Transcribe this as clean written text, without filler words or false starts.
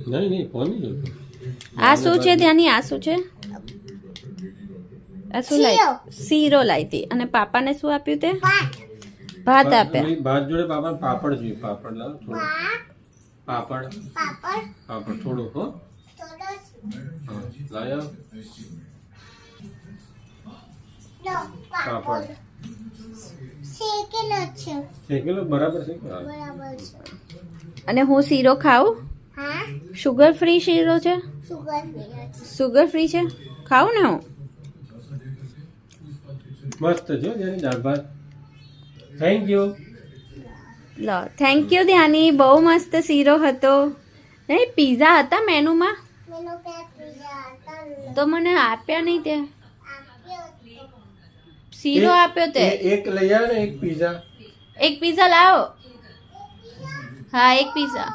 નહીં નહીં ફોન નહીં જોતો. આ શું છે ધ્યાની? આ શું છે? આ શું લાવી? શીરો લાવી હતી. અને પાપાને શું આપ્યું તે? ભાત આપ્યા. ભાત જોડે પાપાને પાપડ જોઈએ. પાપડ લાવ થોડું. પાપડ થોડું હો. હા લાયા પાપડ શેકેલો બરાબર છે. અને હું શીરો ખાઉં? શુગર ફ્રી શીરો છે? શુગર ફ્રી છે, ખાઉં ને હું? મસ્ત છે જેની દાળ ભાત. Thank you. લો થેન્ક યુ ધ્યાની, બહુ મસ્ત શીરો હતો. નહીં પીઝા હતા મેનુમાં? તો મને આપ્યા નહીં તે. શીરો આપ્યો તે. એક લઈ આવ ને એક પીઝા. એક પીઝા લાવો. હા એક પીઝા.